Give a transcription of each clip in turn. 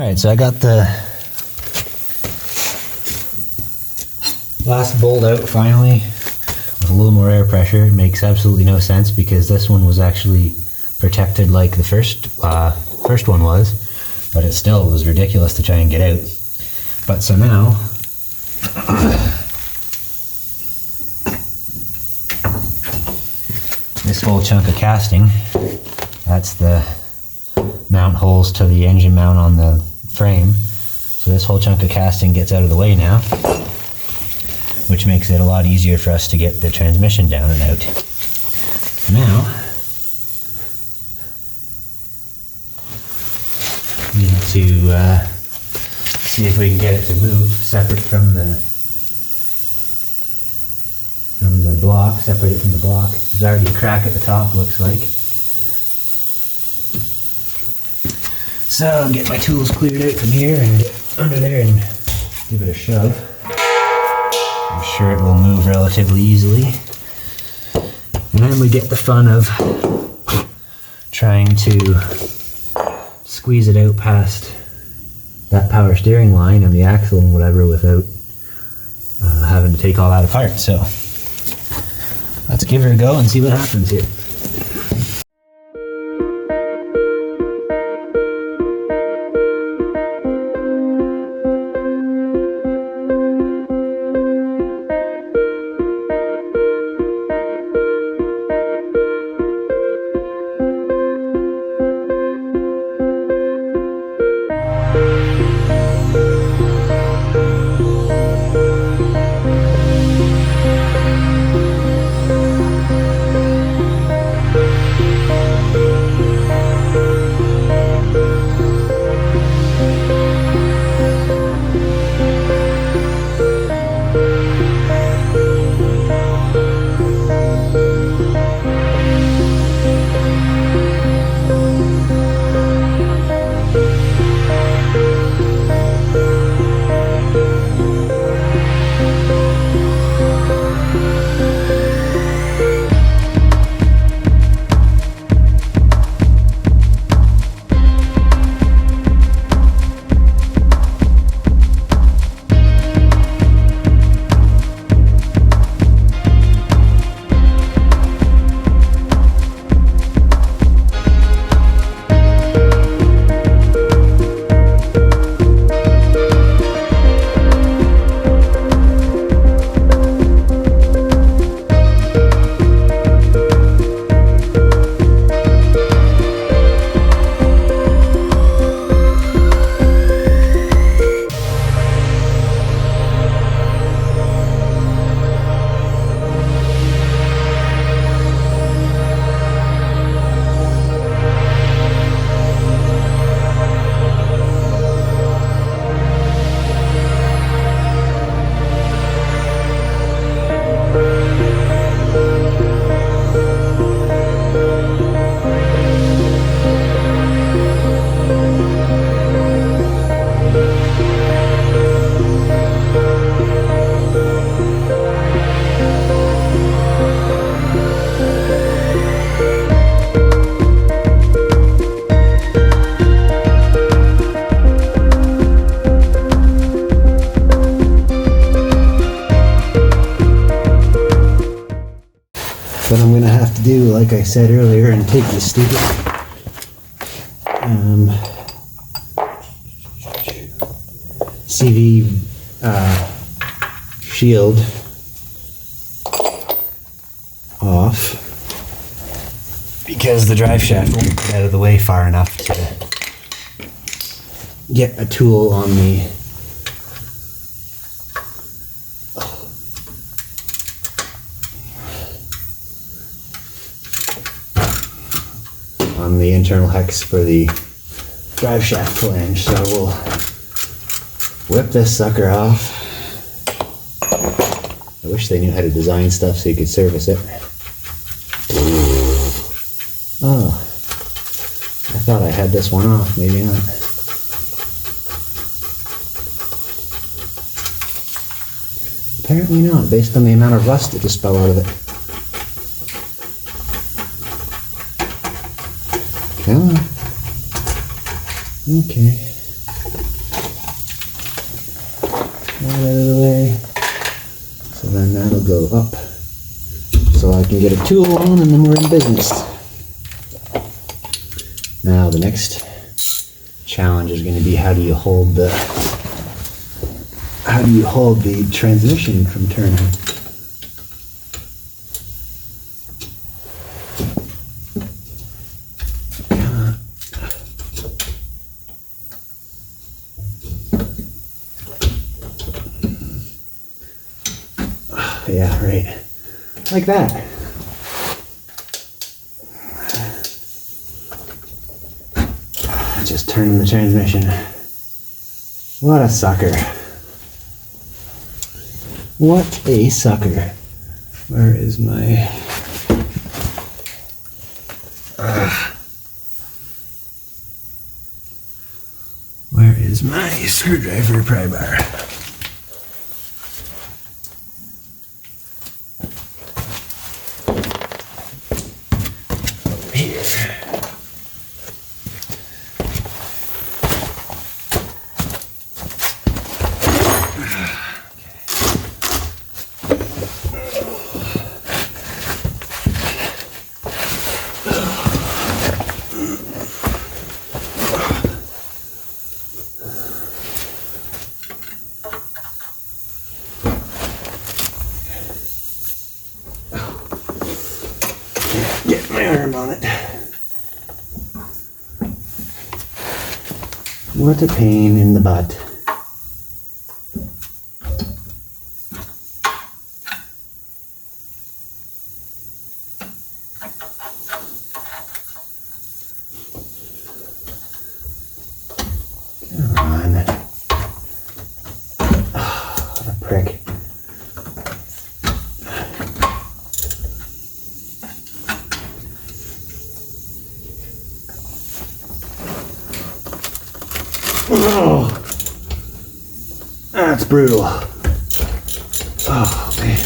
Alright, so I got the last bolt out finally with a little more air pressure. It makes absolutely no sense because this one was actually protected like the first one was, but it still was ridiculous to try and get out. But so now this whole chunk of casting, that's the mount holes to the engine mount on the frame. So this whole chunk of casting gets out of the way now, which makes it a lot easier for us to get the transmission down and out. Now, we need to see if we can get it to move separate from the block, separate it from the block. There's already a crack at the top, looks like. So I'll get my tools cleared out from here and get under there and give it a shove. I'm sure it will move relatively easily. And then we get the fun of trying to squeeze it out past that power steering line and the axle and whatever without having to take all that apart. So let's give her a go and see what happens here. But I'm gonna have to do, like I said earlier, and take the stupid CV shield off because the drive shaft won't get out of the way far enough to get a tool on the internal hex for the drive shaft flange. So we'll whip this sucker off. I wish they knew how to design stuff so you could service it. Oh, I thought I had this one off, maybe not. Apparently not, based on the amount of rust that just fell out of it. Come on. Okay. that out of the way. So then that'll go up. So I can get a tool on and then we're in business. Now the next challenge is going to be how do you hold the transmission from turning? Yeah, right. Like that. Just turning the transmission. What a sucker. What a sucker. Where is my... Where is my screwdriver pry bar? Get my arm on it. What a pain in the butt. Come on. Oh, what a prick. Oh, that's brutal. Oh, man.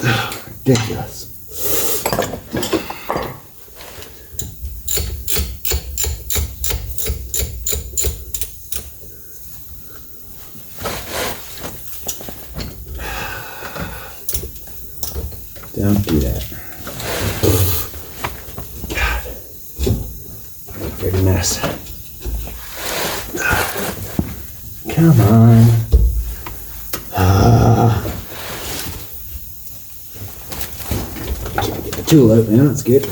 Oh, ridiculous. Don't do that. Dirty mess. Come on. Can't get the tool out now, that's good.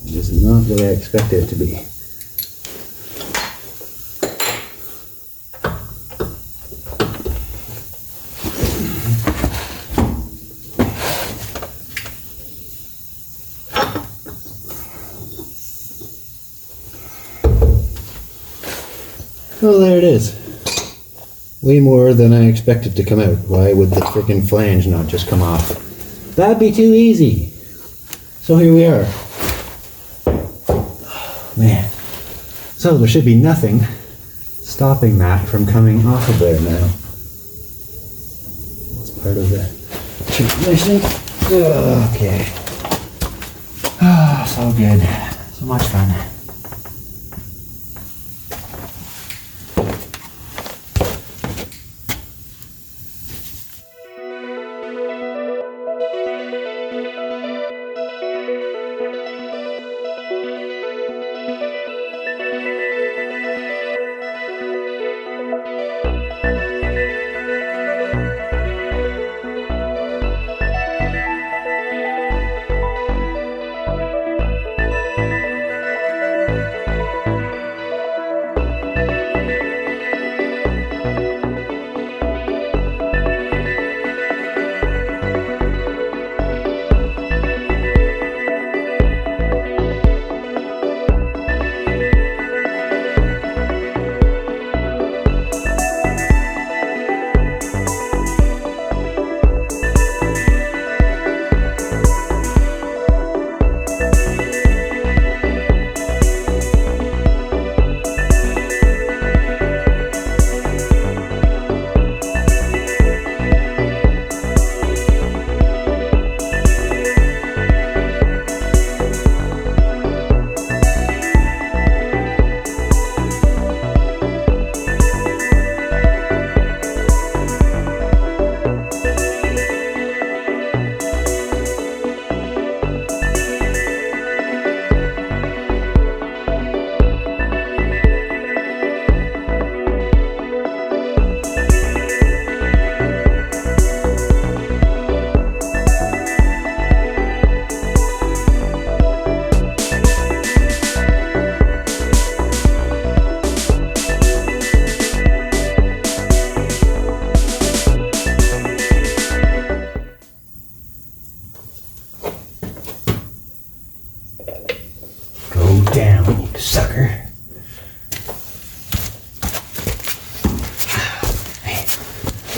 This is not the way I expected it to be. Oh, there it is. Way more than I expected to come out. Why would the frickin' flange not just come off? That'd be too easy. So here we are. Oh, man. So there should be nothing stopping that from coming off of there now. It's part of the transmission. Okay. Oh, so good. So much fun.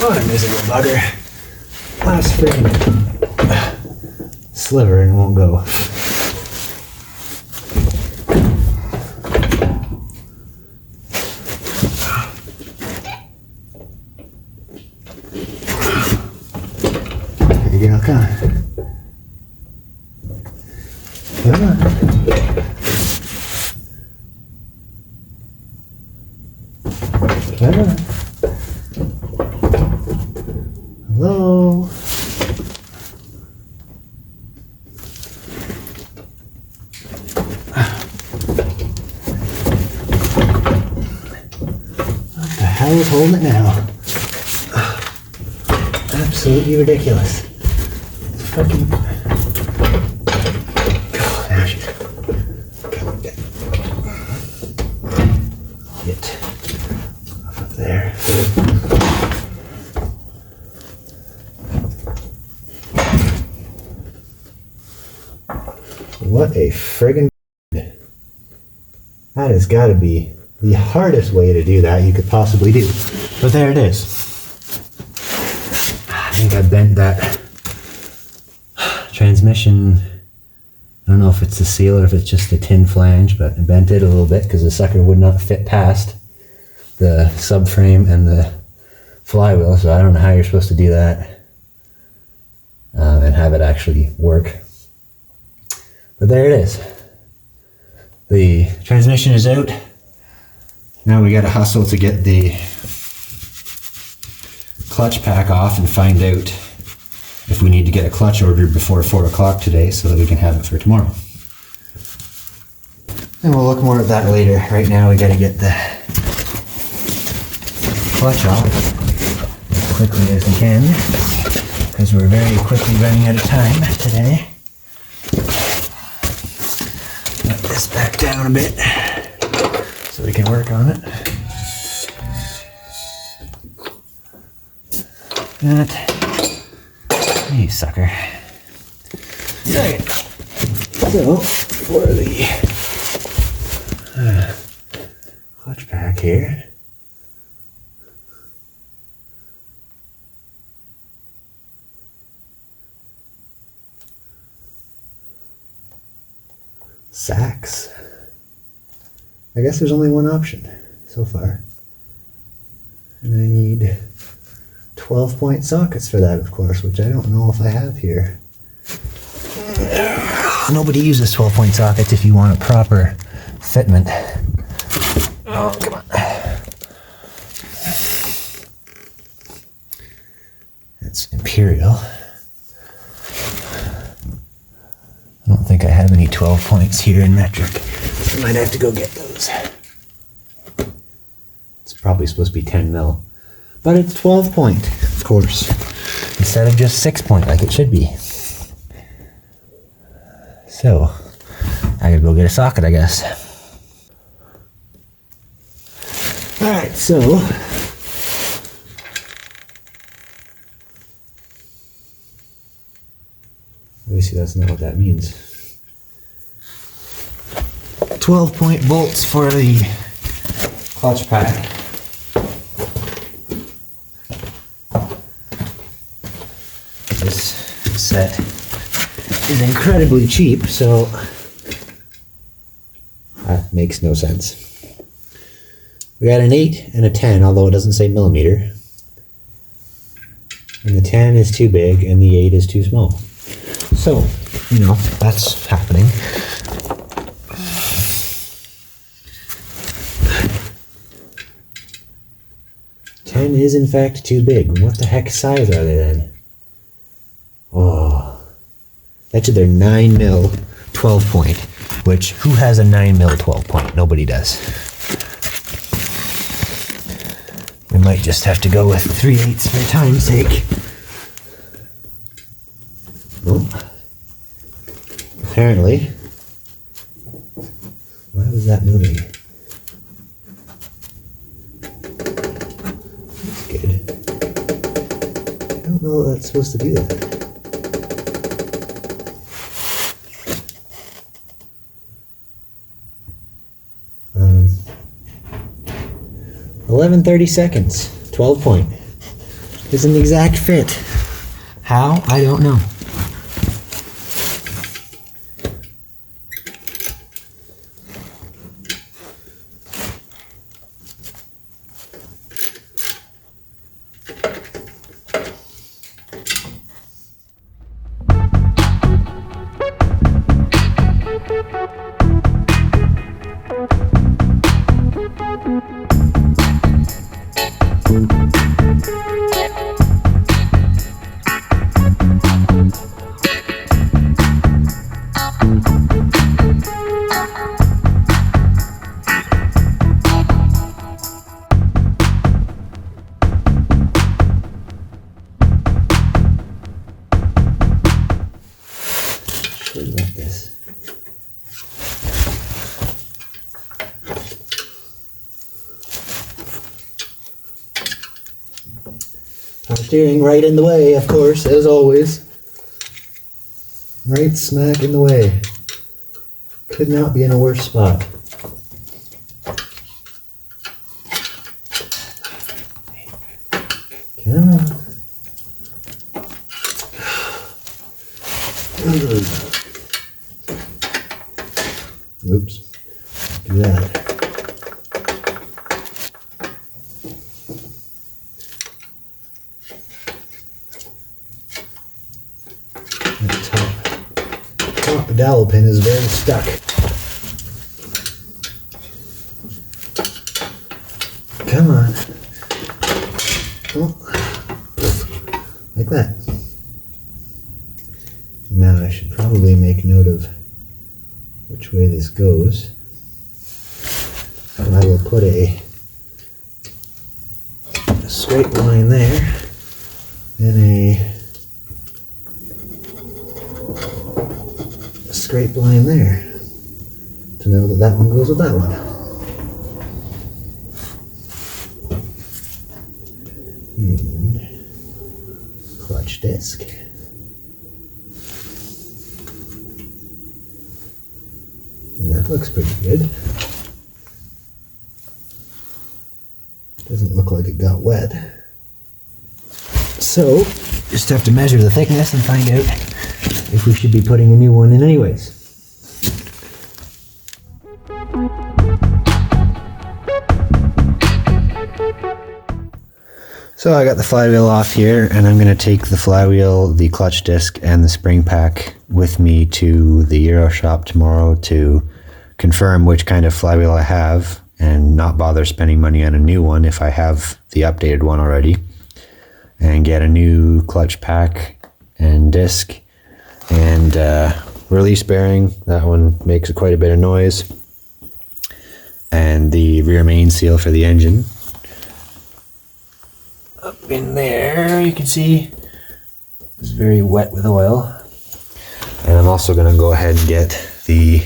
What a miserable bugger. Last freaking sliver and won't go. There you go, come on. Come on. Come on. Hello? What the hell is holding it now? Absolutely ridiculous. It's fucking... Oh, there she is. Get up there. What a friggin'... That has got to be the hardest way to do that you could possibly do. But there it is. I think I bent that transmission. I don't know if it's the seal or if it's just a tin flange, but I bent it a little bit because the sucker would not fit past the subframe and the flywheel. So I don't know how you're supposed to do that and have it actually work. But there it is. The transmission is out. Now we gotta hustle to get the clutch pack off and find out if we need to get a clutch ordered before 4 o'clock today so that we can have it for tomorrow. And we'll look more at that later. Right now we gotta get the clutch off as quickly as we can because we're very quickly running out of time today. This back down a bit so we can work on it. That. You sucker. Okay. So, for the clutch pack here. Sacks. I guess there's only one option so far. And I need 12-point sockets for that, of course, which I don't know if I have here. Nobody uses 12-point sockets if you want a proper fitment. Oh, come on. That's Imperial. I don't think I have any 12 points here in metric. I might have to go get those. It's probably supposed to be 10 mil. But it's 12 point, of course. Instead of just 6 point like it should be. So, I gotta go get a socket, I guess. Alright, so... Obviously that's not what that means. 12-point bolts for the clutch pack. This set is incredibly cheap, so that makes no sense. We got an 8 and a 10, although it doesn't say millimeter. And the 10 is too big and the 8 is too small. So, you know, that's happening. Ten is in fact too big. What the heck size are they then? Oh, that's their 9 mil 12 point. Which, who has a 9 mil 12 point? Nobody does. We might just have to go with 3/8 for time's sake. Oh. Apparently. Why was that moving? That's good. I don't know that that's supposed to do that. 11:30 seconds. 12 point. is an exact fit. How? I don't know. Like this. Power steering right in the way, of course, as always. Right smack in the way. Could not be in a worse spot. Come on. Oops. Do that. That top dowel pin is very stuck. Come on. Oh. Like that. Now I should probably make note of which way this goes. And I will put a straight line there and a straight line there to know that that one goes with that one. And clutch disc. And that looks pretty good. Doesn't look like it got wet. So, just have to measure the thickness and find out if we should be putting a new one in anyways. So I got the flywheel off here, and I'm going to take the flywheel, the clutch disc, and the spring pack with me to the Euro shop tomorrow to confirm which kind of flywheel I have and not bother spending money on a new one if I have the updated one already, and get a new clutch pack and disc and release bearing. That one makes quite a bit of noise, and the rear main seal for the engine. Up in there, you can see it's very wet with oil. And I'm also going to go ahead and get the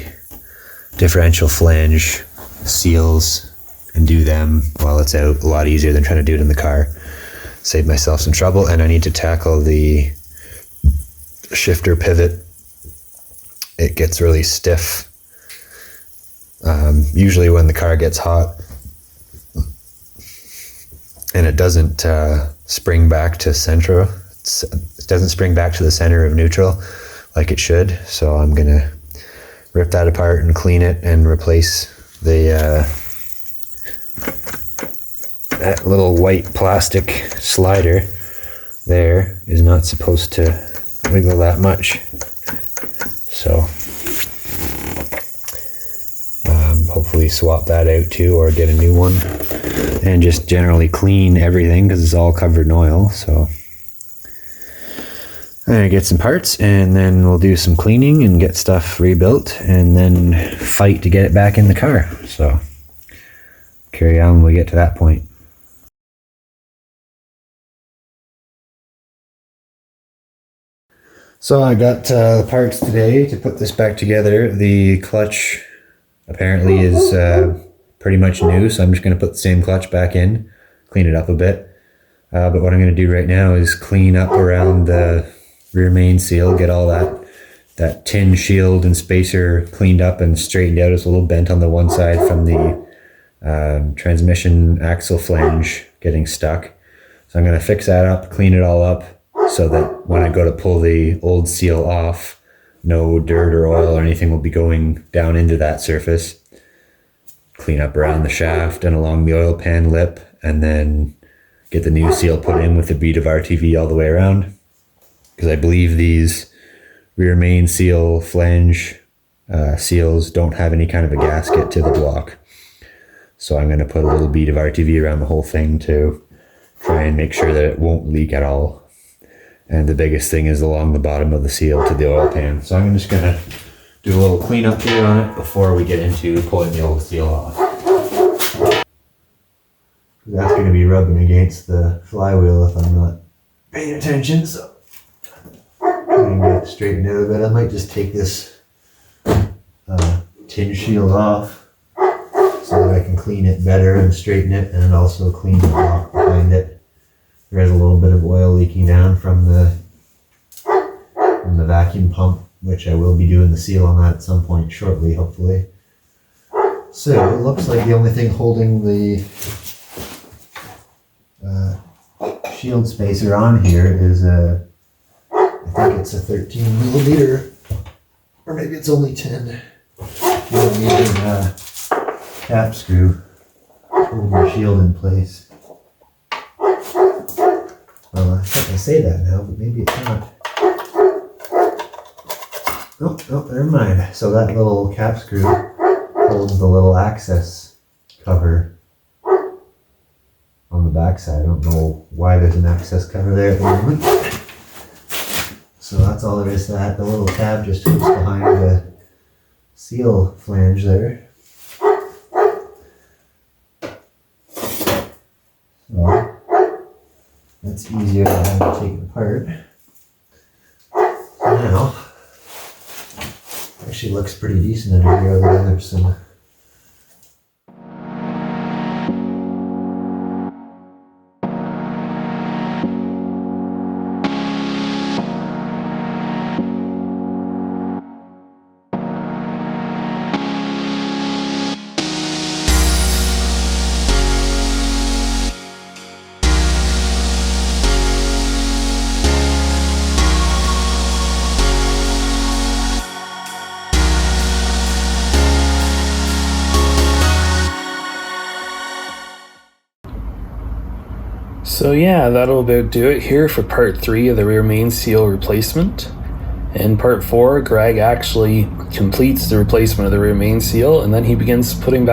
differential flange seals and do them while it's out. A lot easier than trying to do it in the car. Save myself some trouble. And I need to tackle the shifter pivot. It gets really stiff. Usually when the car gets hot, and it doesn't spring back to center. It doesn't spring back to the center of neutral like it should. So I'm gonna rip that apart and clean it and replace the that little white plastic slider there is not supposed to wiggle that much. So hopefully swap that out too, or get a new one, and just generally clean everything because it's all covered in oil. So I'm gonna get some parts, and then we'll do some cleaning and get stuff rebuilt, and then fight to get it back in the car. So carry on when we get to that point. So I got the parts today to put this back together. The clutch apparently is pretty much new, so I'm just going to put the same clutch back in, clean it up a bit. But what I'm going to do right now is clean up around the rear main seal, get all that tin shield and spacer cleaned up and straightened out. It's a little bent on the one side from the transmission axle flange getting stuck. So So I'm going to fix that up, clean it all up, so that when I go to pull the old seal off, no dirt or oil or anything will be going down into that surface. Clean up around the shaft and along the oil pan lip, and then get the new seal put in with the bead of RTV all the way around. Because I believe these rear main seal flange seals don't have any kind of a gasket to the block. So I'm going to put a little bead of RTV around the whole thing to try and make sure that it won't leak at all. And the biggest thing is along the bottom of the seal to the oil pan. So I'm just going to do a little cleanup here on it before we get into pulling the old seal off. That's going to be rubbing against the flywheel if I'm not paying attention. So I'm going to get it straightened out a bit. I might just take this tin shield off so that I can clean it better and straighten it, and also clean the block behind it. There is a little bit of oil leaking down from the vacuum pump, which I will be doing the seal on that at some point shortly, hopefully. So it looks like the only thing holding the shield spacer on here is I think it's a 13 millimeter, or maybe it's only 10 millimeter cap screw holding the shield in place. Well, I think I say that now, but maybe it's not. Oh, never mind. So that little cap screw holds the little access cover on the back side. I don't know why there's an access cover there at the moment. So that's all there is to that. The little tab just hooks behind the seal flange there. So that's easier than having to take it apart. Now, actually looks pretty decent under here, other than there's some So yeah, that'll about do it here for part 3 of the rear main seal replacement. In part 4, Greg actually completes the replacement of the rear main seal, and then he begins putting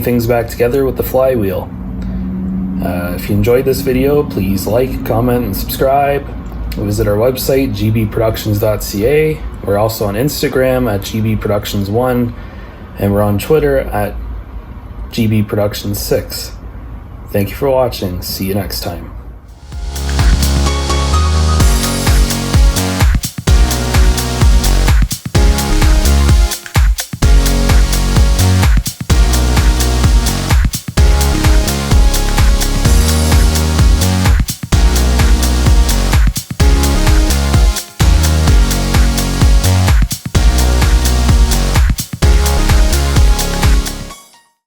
things back together with the flywheel. If you enjoyed this video, please like, comment, and subscribe. Visit our website, gbproductions.ca. We're also on Instagram at gbproductions1, and we're on Twitter at gbproductions6. Thank you for watching. See you next time.